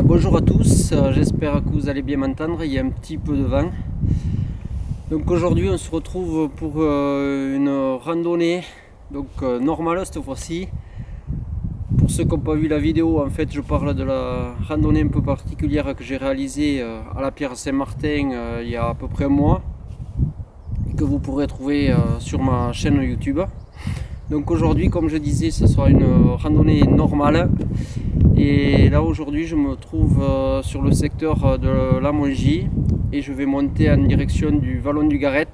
Bonjour à tous, j'espère que vous allez bien m'entendre, il y a un petit peu de vent. Donc aujourd'hui on se retrouve pour une randonnée normale cette fois-ci. Pour ceux qui n'ont pas vu la vidéo, en fait je parle de la randonnée un peu particulière que j'ai réalisée à la Pierre Saint-Martin il y a à peu près un mois et que vous pourrez trouver sur ma chaîne YouTube. Donc aujourd'hui, comme je disais, ce sera une randonnée normale. Et là aujourd'hui je me trouve sur le secteur de la Mongie et je vais monter en direction du Vallon du Garet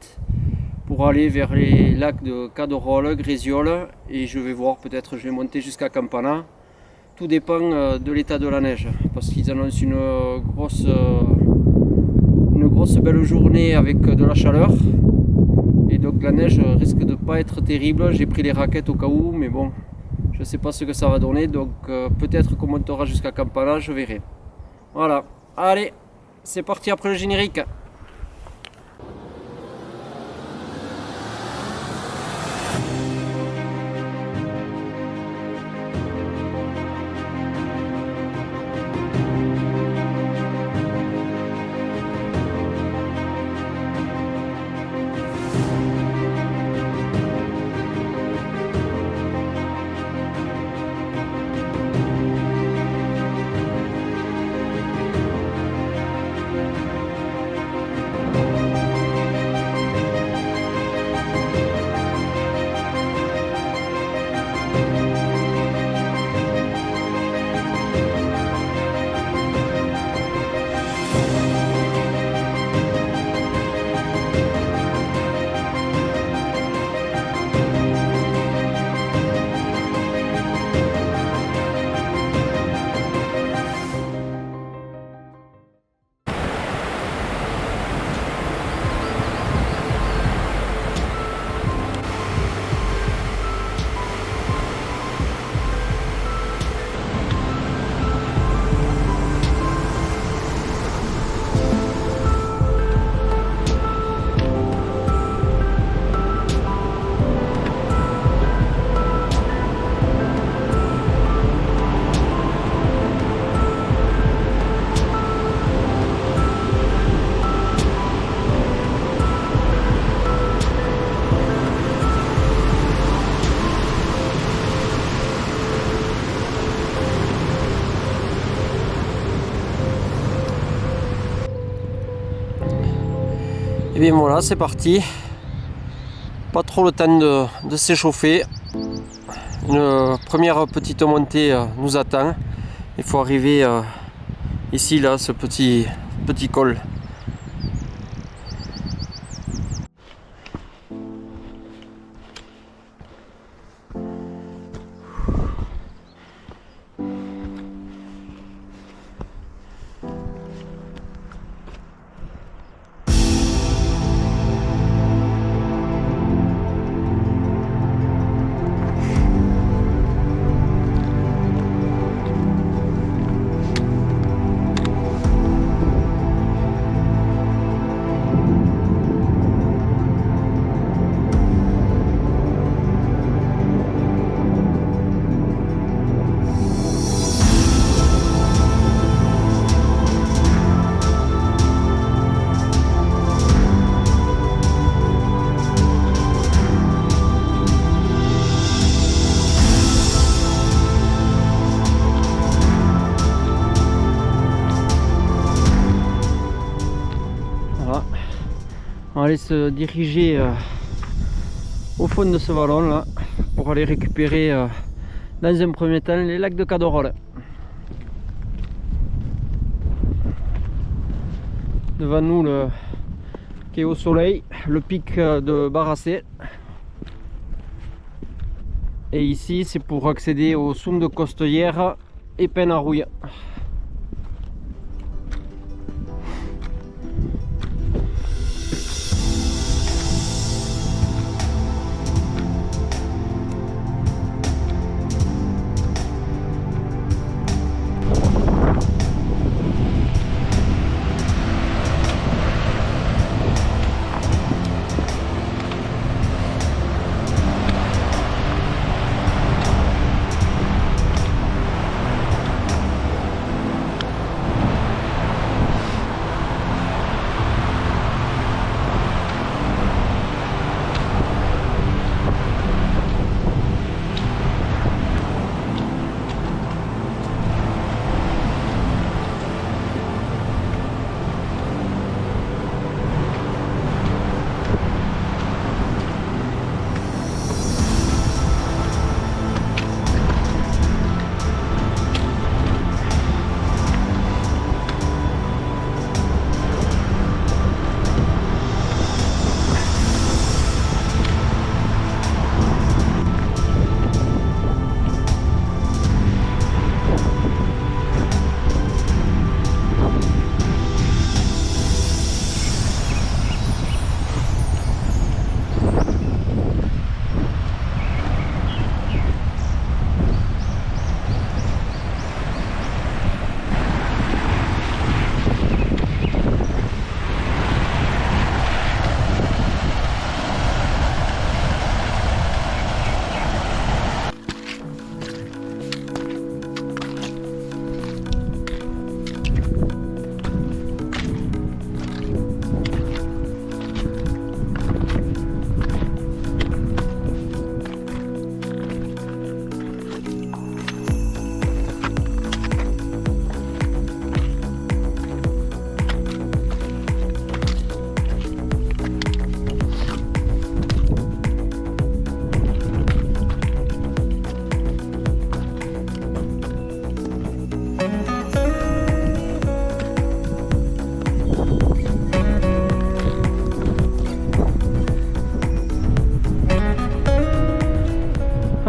pour aller vers les lacs de Caderolles, Grésiol, et je vais voir, peut-être je vais monter jusqu'à Campana. Tout dépend de l'état de la neige parce qu'ils annoncent une grosse belle journée avec de la chaleur et donc la neige risque de pas être terrible. J'ai pris les raquettes au cas où, mais bon, je ne sais pas ce que ça va donner, donc peut-être qu'on montera jusqu'à Campana, je verrai. Voilà, allez, c'est parti après le générique. Et bien voilà, c'est parti. Pas trop le temps de s'échauffer. Une première petite montée nous attend. Il faut arriver ici, là, ce petit col. On va aller se diriger au fond de ce vallon là pour aller récupérer dans un premier temps les lacs de Caderolles. Devant nous le quai au soleil, le pic de Barassé, et ici c'est pour accéder au Soum de Costeillère et Penarouille.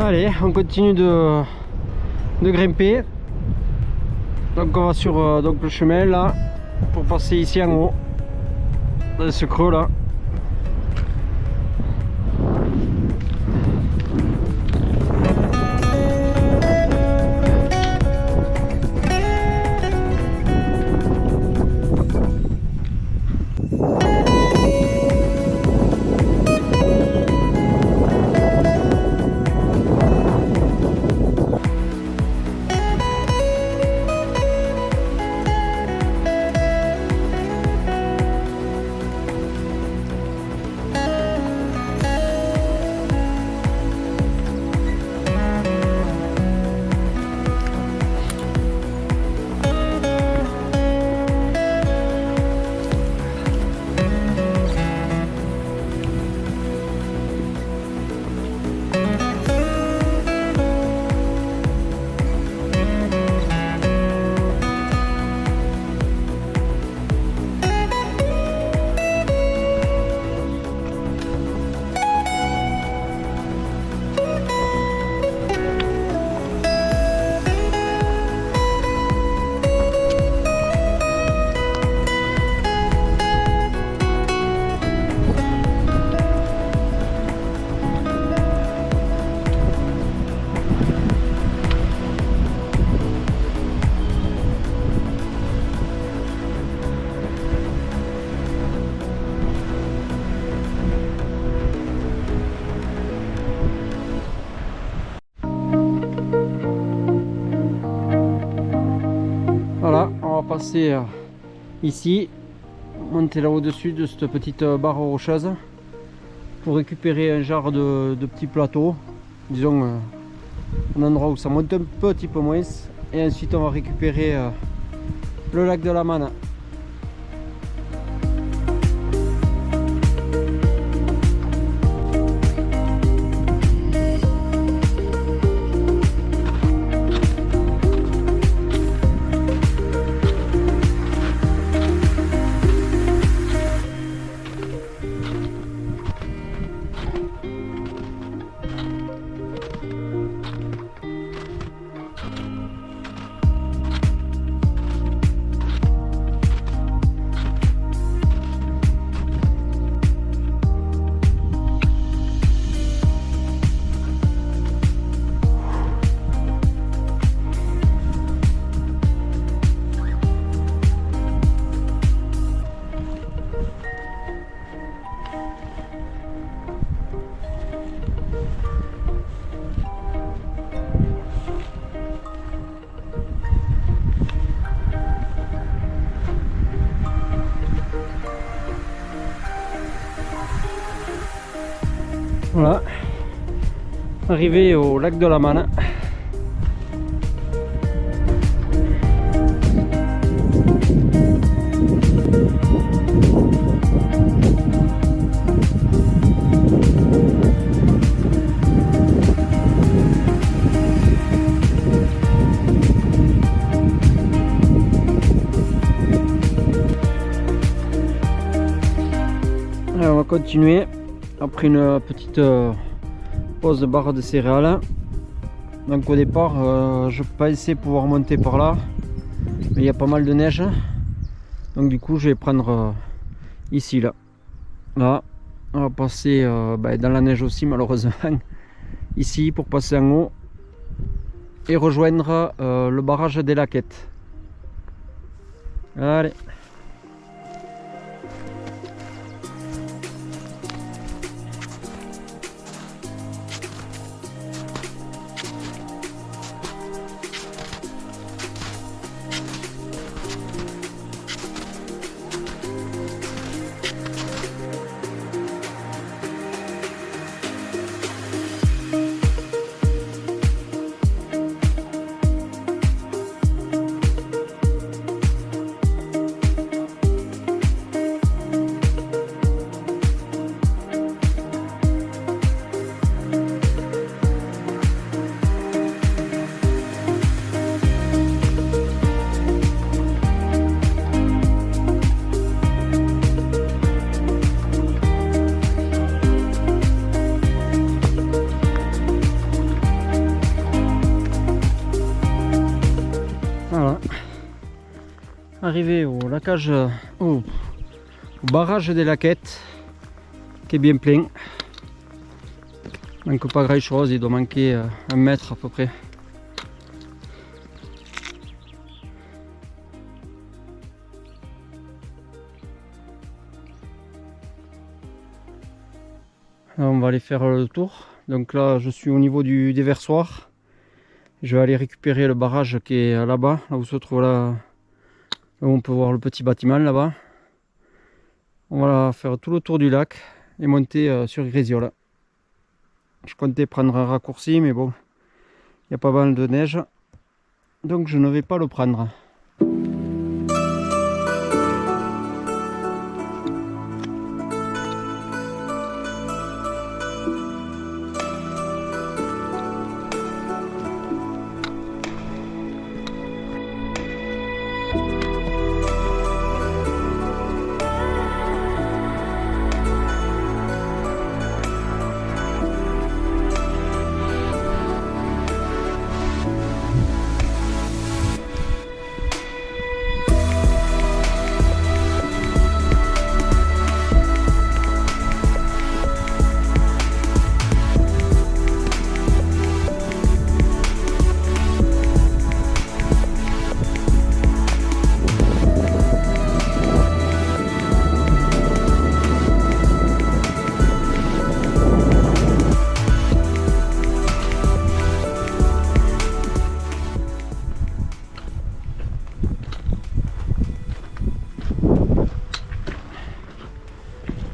Allez, on continue de grimper. Donc on va sur donc le chemin là pour passer ici en haut dans ce creux là. Voilà, on va passer ici, monter là au-dessus de cette petite barre rocheuse pour récupérer un genre de petit plateau, disons un endroit où ça monte un petit peu moins, et ensuite on va récupérer le lac de la Manne. Voilà, arrivé au lac de la Manne. Alors, on va continuer après une petite pause de barre de céréales. Donc au départ je pensais pouvoir monter par là, mais il y a pas mal de neige, donc du coup je vais prendre ici là on va passer dans la neige aussi malheureusement ici pour passer en haut et rejoindre le barrage des Laquettes. Allez. Voilà. Arrivé au lacage, au barrage des Laquettes, qui est bien plein. Il manque pas grand chose, il doit manquer 1 mètre à peu près. Là, on va aller faire le tour. Donc là je suis au niveau du déversoir. Je vais aller récupérer le barrage qui est là-bas, là où se trouve là, où on peut voir le petit bâtiment là-bas. On va faire tout le tour du lac et monter sur Grésioles. Je comptais prendre un raccourci, mais bon, il y a pas mal de neige, donc je ne vais pas le prendre.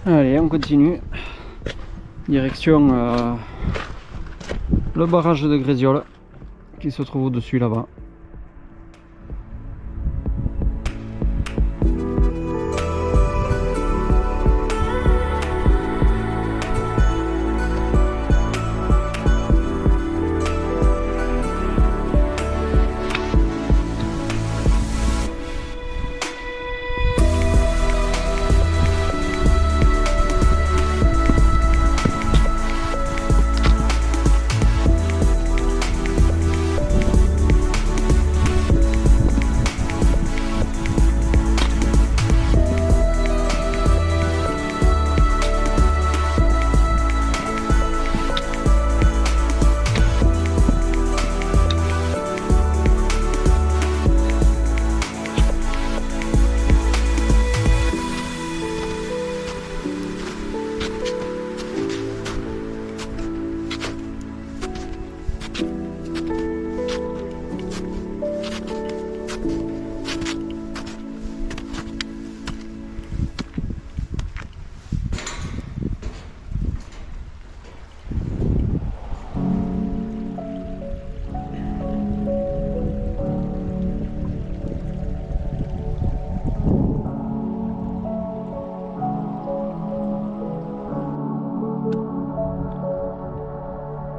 Allez, on continue. Direction le barrage de Grésioles qui se trouve au-dessus là-bas.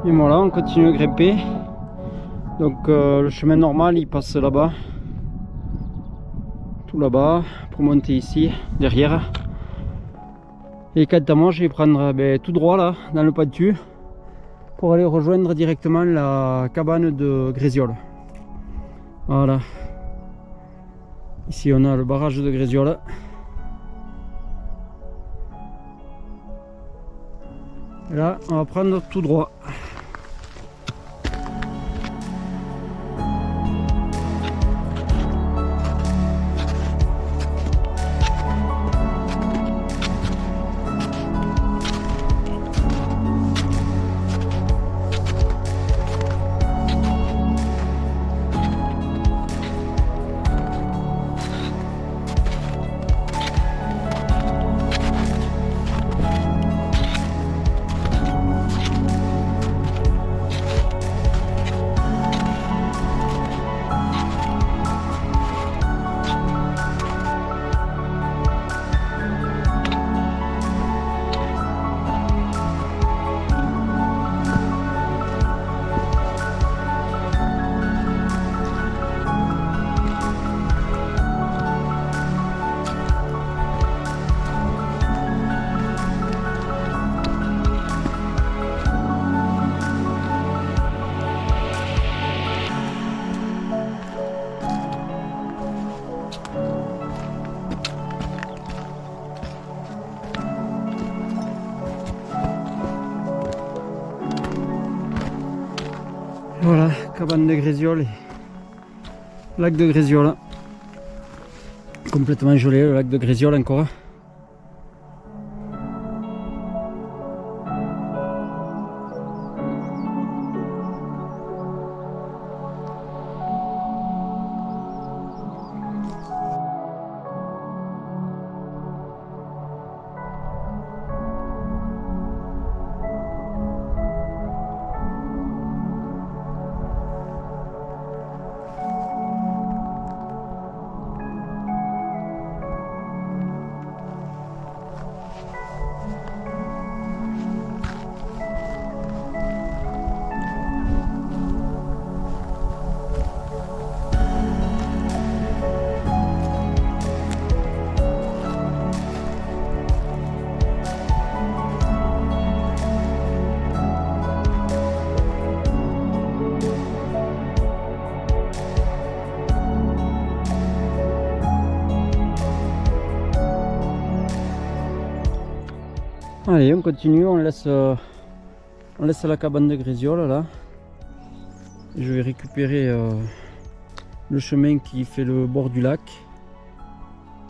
Et voilà, on continue à grimper. Donc le chemin normal il passe là-bas, tout là-bas, pour monter ici, derrière. Et quant à moi, je vais prendre tout droit là, dans le pas dessus, pour aller rejoindre directement la cabane de Grésioles. Voilà. Ici on a le barrage de Grésioles. Et là, on va prendre tout droit. cabane de Grésiol et lac de Grésiol. Complètement gelé le lac de Grésiol encore. Allez, on continue, on laisse la cabane de Grésiol là. Je vais récupérer le chemin qui fait le bord du lac.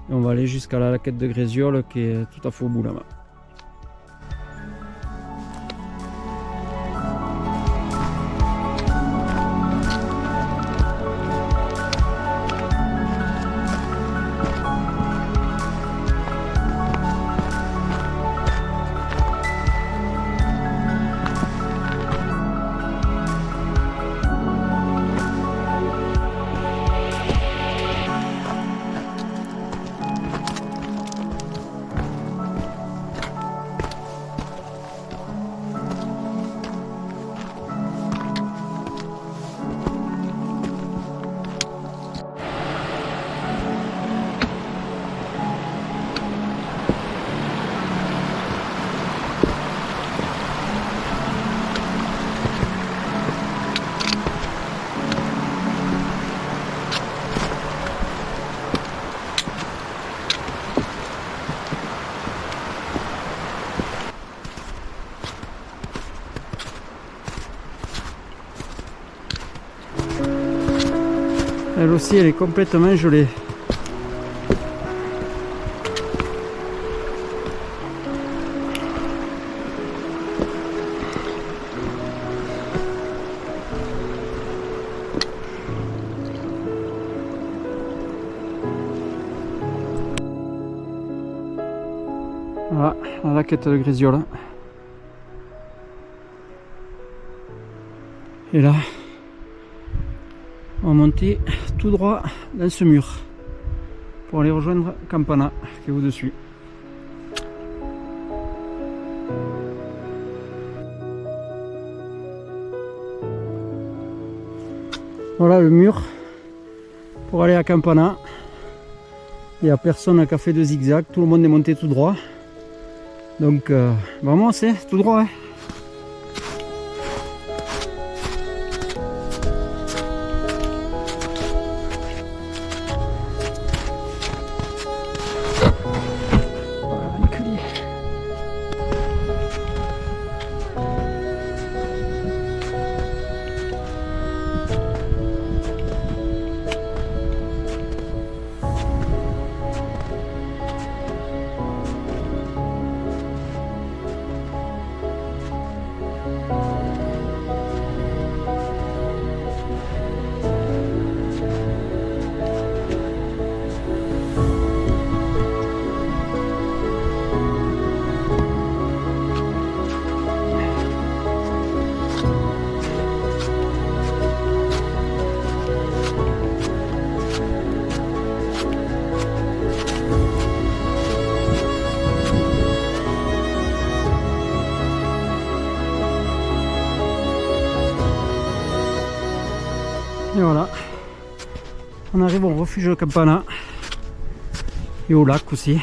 Et on va aller jusqu'à la laquette de Grésiol qui est tout à fait au bout là-bas. Elle aussi, elle est complètement gelée. Voilà, la laquette de Grésiol. Et là, on va monter tout droit dans ce mur pour aller rejoindre Campana qui est au-dessus. Voilà le mur pour aller à Campana. Il n'y a personne qui a fait de zigzag, tout le monde est monté tout droit. Donc vraiment c'est tout droit. Hein. Et voilà, on arrive au refuge de Campana et au lac aussi.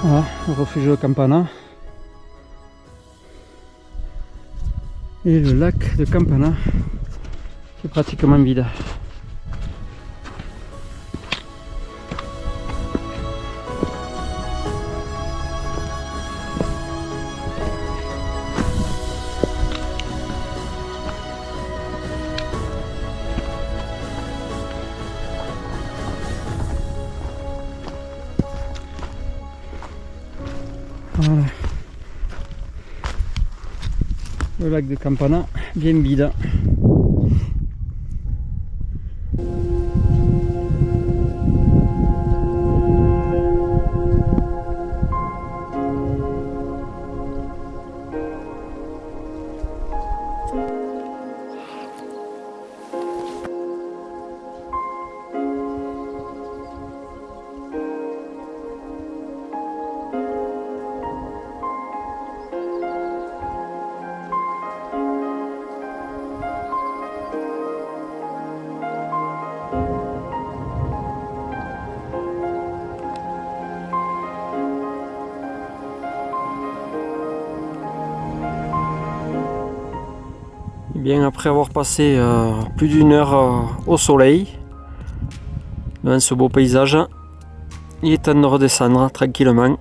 Voilà, le refuge de Campana. Et le lac de Campana qui est pratiquement vide. Voilà. Le lac de Campana, bien vide. Bien, après avoir passé plus d'une heure au soleil dans ce beau paysage, il est temps de redescendre tranquillement.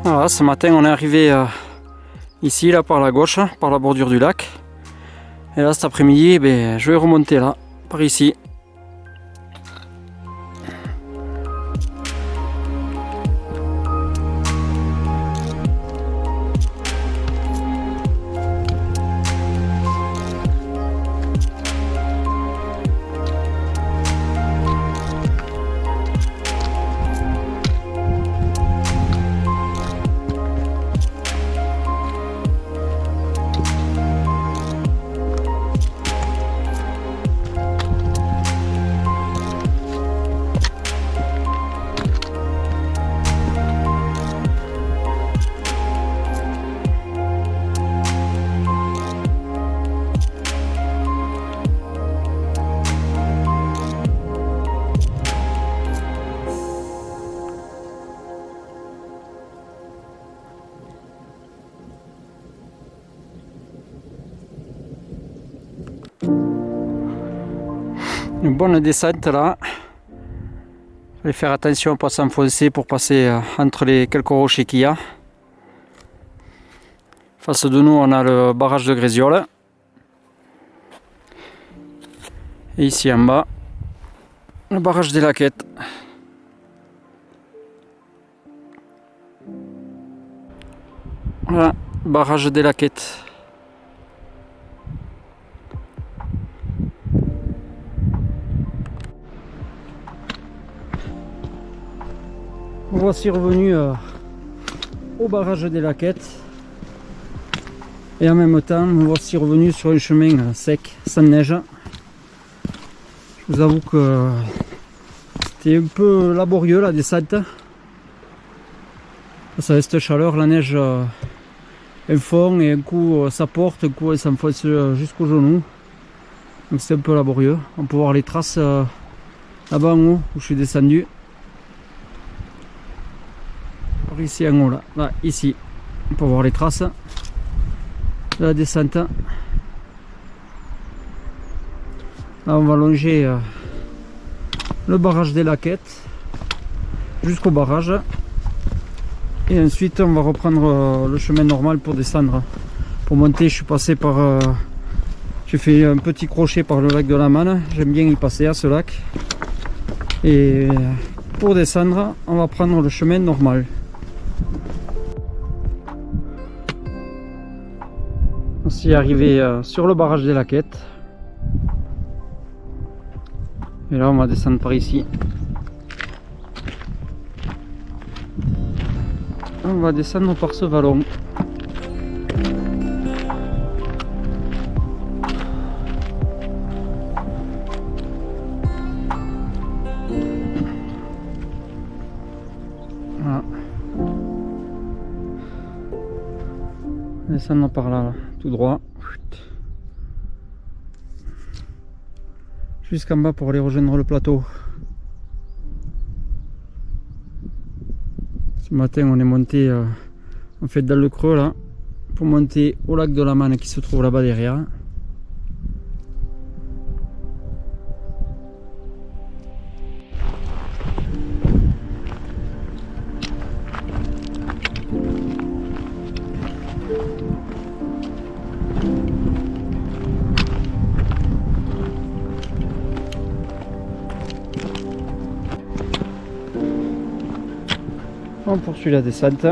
Voilà, ce matin on est arrivé ici là par la gauche, par la bordure du lac. Et là cet après-midi, je vais remonter là, par ici. Une bonne descente là. Il fallait faire attention à ne pas s'enfoncer pour passer entre les quelques rochers qu'il y a. Face de nous, on a le barrage de Grésioles. Et ici en bas, le barrage des Laquettes. Voilà, barrage des Laquettes. Voici revenu au barrage des Laquettes. Et en même temps, nous voici revenu sur un chemin sec, sans neige. Je vous avoue que c'était un peu laborieux la descente. Face à cette chaleur, la neige un fond et un coup ça porte, un coup elle s'enfonce jusqu'au genou. Donc c'est un peu laborieux. On peut voir les traces là-bas en haut où je suis descendu. Par ici en haut là, ici. On peut voir les traces de la descente. Là on va longer le barrage des Laquettes jusqu'au barrage. Et ensuite on va reprendre le chemin normal pour descendre. Pour monter je suis passé par... j'ai fait un petit crochet par le lac de la Manne. J'aime bien y passer à ce lac. Et pour descendre on va prendre le chemin normal. On s'y est arrivé sur le barrage des Laquettes. Et là on va descendre par ici. On va descendre par ce vallon. Voilà. Descendre par là, tout droit. Jusqu'en bas pour aller rejoindre le plateau. Ce matin on est monté en fait dans le creux là pour monter au lac de la Manne qui se trouve là-bas derrière. On poursuit la descente.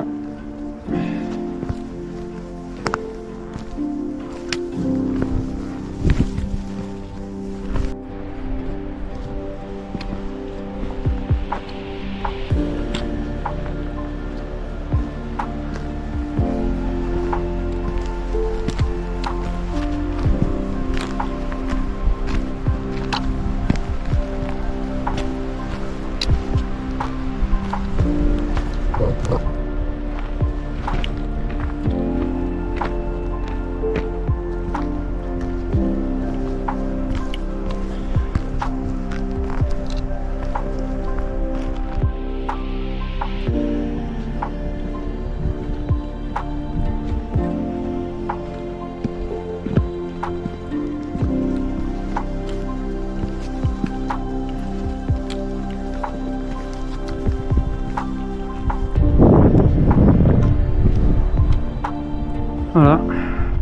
Voilà,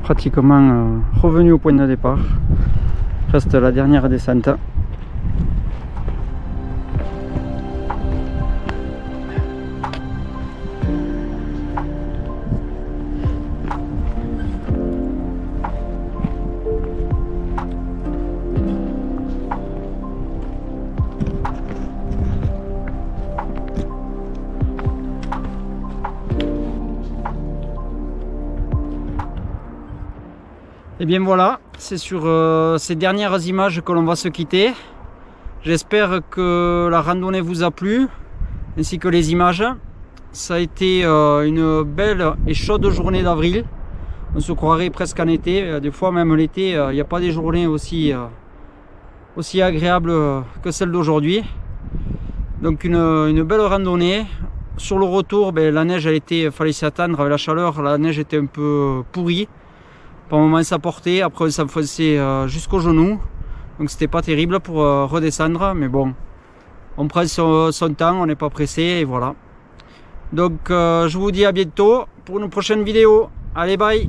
pratiquement revenu au point de départ. Reste la dernière descente. Et bien voilà, c'est sur ces dernières images que l'on va se quitter. J'espère que la randonnée vous a plu, ainsi que les images. Ça a été une belle et chaude journée d'avril. On se croirait presque en été. Des fois même l'été, il n'y a pas des journées aussi agréables que celle d'aujourd'hui. Donc une belle randonnée. Sur le retour, la neige fallait s'y attendre avec la chaleur, la neige était un peu pourrie. Par moment ça portait, après on s'enfonçait jusqu'aux genoux, donc c'était pas terrible pour redescendre, mais bon, on prend son temps, on n'est pas pressé et voilà. Donc je vous dis à bientôt pour une prochaine vidéo. Allez, bye.